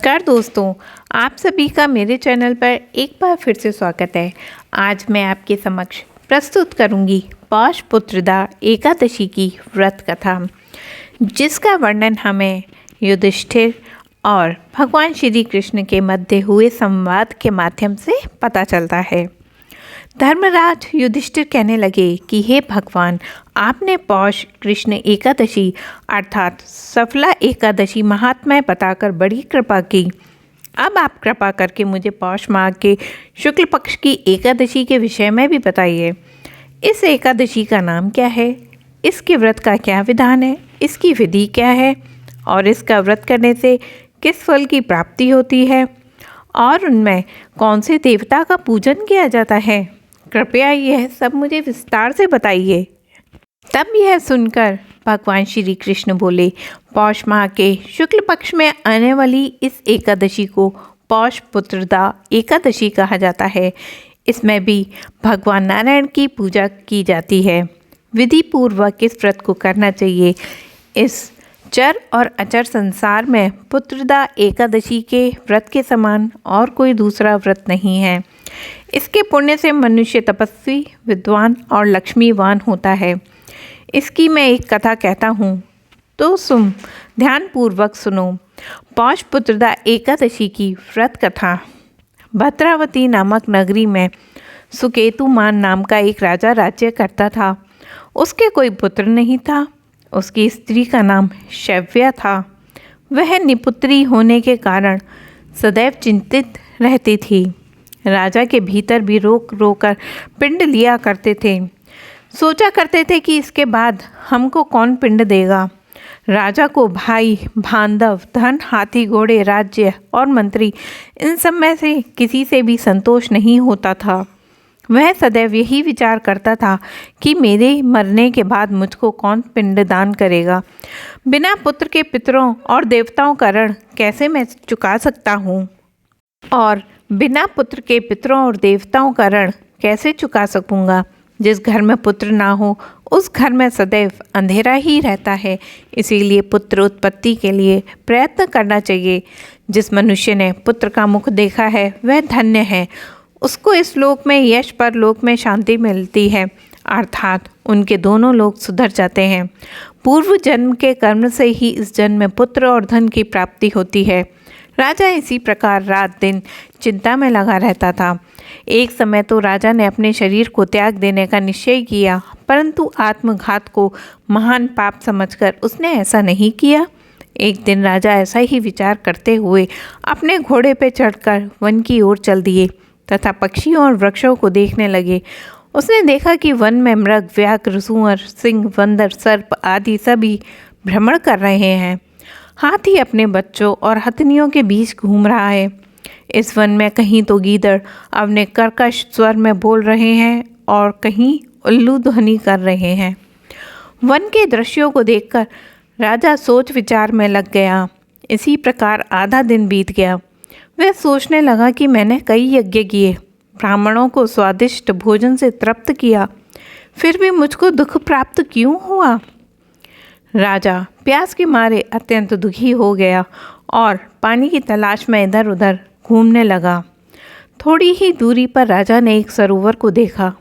नमस्कार दोस्तों, आप सभी का मेरे चैनल पर एक बार फिर से स्वागत है। आज मैं आपके समक्ष प्रस्तुत करूंगी पौष पुत्रदा एकादशी की व्रत कथा, जिसका वर्णन हमें युधिष्ठिर और भगवान श्री कृष्ण के मध्य हुए संवाद के माध्यम से पता चलता है। धर्मराज युधिष्ठिर कहने लगे कि हे भगवान, आपने पौष कृष्ण एकादशी अर्थात सफला एकादशी महात्म्य बताकर बड़ी कृपा की। अब आप कृपा करके मुझे पौष माह के शुक्ल पक्ष की एकादशी के विषय में भी बताइए। इस एकादशी का नाम क्या है, इसके व्रत का क्या विधान है, इसकी विधि क्या है और इसका व्रत करने से किस फल की प्राप्ति होती है और उनमें कौन से देवता का पूजन किया जाता है। कृपया यह सब मुझे विस्तार से बताइए। तब यह सुनकर भगवान श्री कृष्ण बोले, पौष माह के शुक्ल पक्ष में आने वाली इस एकादशी को पौष पुत्रदा एकादशी कहा जाता है। इसमें भी भगवान नारायण की पूजा की जाती है। विधि पूर्वक इस व्रत को करना चाहिए। इस चर और अचर संसार में पुत्रदा एकादशी के व्रत के समान और कोई दूसरा व्रत नहीं है। इसके पुण्य से मनुष्य तपस्वी, विद्वान और लक्ष्मीवान होता है। इसकी मैं एक कथा कहता हूँ तो ध्यानपूर्वक सुनो। पौष पुत्रदा एकादशी की व्रत कथा। भद्रावती नामक नगरी में सुकेतुमान नाम का एक राजा राज्य करता था। उसके कोई पुत्र नहीं था। उसकी स्त्री का नाम शैव्या था। वह निपुत्री होने के कारण सदैव चिंतित रहती थी। राजा के भीतर भी रोक रोक कर पिंड लिया करते थे। सोचा करते थे कि इसके बाद हमको कौन पिंड देगा। राजा को भाई, बांधव, धन, हाथी घोड़े, राज्य और मंत्री, इन सब में से किसी से भी संतोष नहीं होता था। वह सदैव यही विचार करता था कि मेरे मरने के बाद मुझको कौन पिंडदान करेगा। बिना पुत्र के पितरों और देवताओं का ऋण कैसे मैं चुका सकता हूँ और बिना पुत्र के पितरों और देवताओं का ऋण कैसे चुका सकूँगा। जिस घर में पुत्र ना हो उस घर में सदैव अंधेरा ही रहता है। इसीलिए पुत्र उत्पत्ति के लिए प्रयत्न करना चाहिए। जिस मनुष्य ने पुत्र का मुख देखा है वह धन्य है। उसको इस लोक में यश, परलोक में शांति मिलती है, अर्थात उनके दोनों लोक सुधर जाते हैं। पूर्व जन्म के कर्म से ही इस जन्म में पुत्र और धन की प्राप्ति होती है। राजा इसी प्रकार रात दिन चिंता में लगा रहता था। एक समय तो राजा ने अपने शरीर को त्याग देने का निश्चय किया, परंतु आत्मघात को महान पाप समझकर उसने ऐसा नहीं किया। एक दिन राजा ऐसा ही विचार करते हुए अपने घोड़े पर चढ़कर वन की ओर चल दिए तथा पक्षियों और वृक्षों को देखने लगे। उसने देखा कि वन में मृग, व्याघ्र, सूअर, सिंह, बंदर, सर्प आदि सभी भ्रमण कर रहे हैं। हाथी अपने बच्चों और हथनियों के बीच घूम रहा है। इस वन में कहीं तो गीदड़ अपने कर्कश स्वर में बोल रहे हैं और कहीं उल्लू ध्वनि कर रहे हैं। वन के दृश्यों को देखकर राजा सोच विचार में लग गया। इसी प्रकार आधा दिन बीत गया। वह सोचने लगा कि मैंने कई यज्ञ किए, ब्राह्मणों को स्वादिष्ट भोजन से तृप्त किया, फिर भी मुझको दुख प्राप्त क्यों हुआ। राजा प्यास के मारे अत्यंत दुखी हो गया और पानी की तलाश में इधर उधर घूमने लगा। थोड़ी ही दूरी पर राजा ने एक सरोवर को देखा।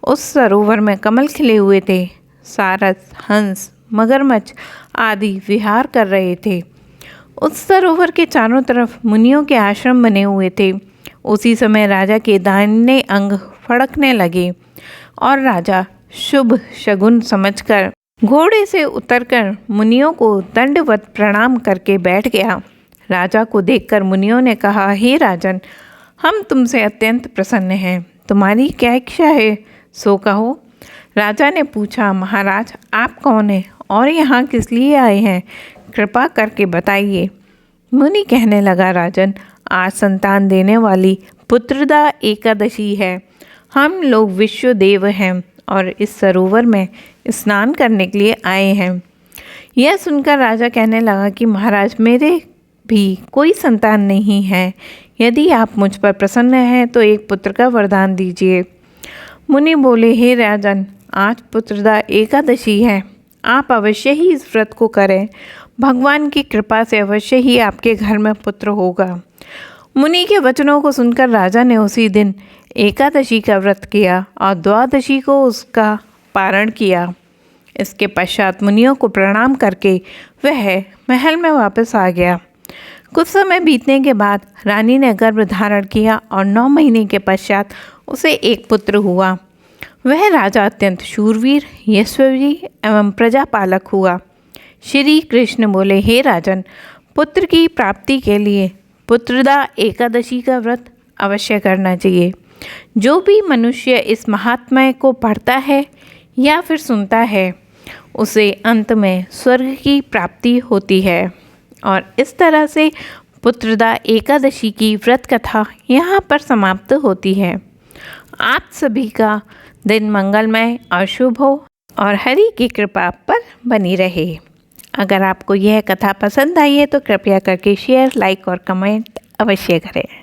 उस सरोवर में कमल खिले हुए थे। सारस, हंस, मगरमच्छ आदि विहार कर रहे थे। उस सरोवर के चारों तरफ मुनियों के आश्रम बने हुए थे। उसी समय राजा के दाहिने अंग फड़कने लगे और राजा शुभ शगुन समझकर घोड़े से उतरकर मुनियों को दंडवत प्रणाम करके बैठ गया। राजा को देखकर मुनियों ने कहा, हे राजन, हम तुमसे अत्यंत प्रसन्न हैं। तुम्हारी क्या इच्छा है, सो कहो। राजा ने पूछा, महाराज, आप कौन हैं और यहाँ किस लिए आए हैं? कृपा करके बताइए। मुनि कहने लगा, राजन, आज संतान देने वाली पुत्रदा एकादशी है। हम लोग विश्व देव हैं और इस सरोवर में स्नान करने के लिए आए हैं। यह सुनकर राजा कहने लगा कि महाराज, मेरे भी कोई संतान नहीं है। यदि आप मुझ पर प्रसन्न हैं तो एक पुत्र का वरदान दीजिए। मुनि बोले, हे राजन, आज पुत्रदा एकादशी है। आप अवश्य ही इस व्रत को करें। भगवान की कृपा से अवश्य ही आपके घर में पुत्र होगा। मुनि के वचनों को सुनकर राजा ने उसी दिन एकादशी का व्रत किया और द्वादशी को उसका पारण किया। इसके पश्चात मुनियों को प्रणाम करके वह महल में वापस आ गया। कुछ समय बीतने के बाद रानी ने गर्भ धारण किया और 9 महीने के पश्चात उसे एक पुत्र हुआ। वह राजा अत्यंत शूरवीर, यशस्वी एवं प्रजापालक हुआ। श्री कृष्ण बोले, हे राजन, पुत्र की प्राप्ति के लिए पुत्रदा एकादशी का व्रत अवश्य करना चाहिए। जो भी मनुष्य इस महात्म्य को पढ़ता है या फिर सुनता है, उसे अंत में स्वर्ग की प्राप्ति होती है। और इस तरह से पुत्रदा एकादशी की व्रत कथा यहाँ पर समाप्त होती है। आप सभी का दिन मंगलमय और शुभ हो और हरि की कृपा आप पर बनी रहे। अगर आपको यह कथा पसंद आई है तो कृपया करके शेयर, लाइक और कमेंट अवश्य करें।